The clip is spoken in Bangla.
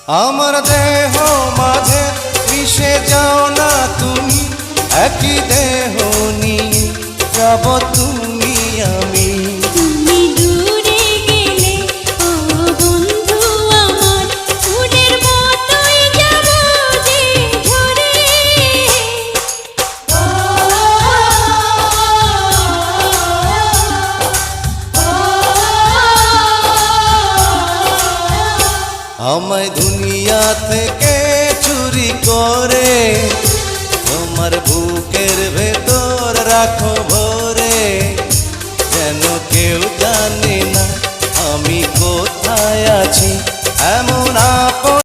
আমার দেহ মাঝে মিশে যাও না তুমি, একই দেহ নিয়ে যাব তুমি আমি। তুমি দূরে গেলে ও বন্ধু আমার, ফুলের মতোই যাব যে ঝরে। আমায় দুনিয়া থেকে চুরি করে তোমার বুকের ভেতর রাখো ভরে, যেন কেউ জানে না আমি কোথায় আছি, এমন আপন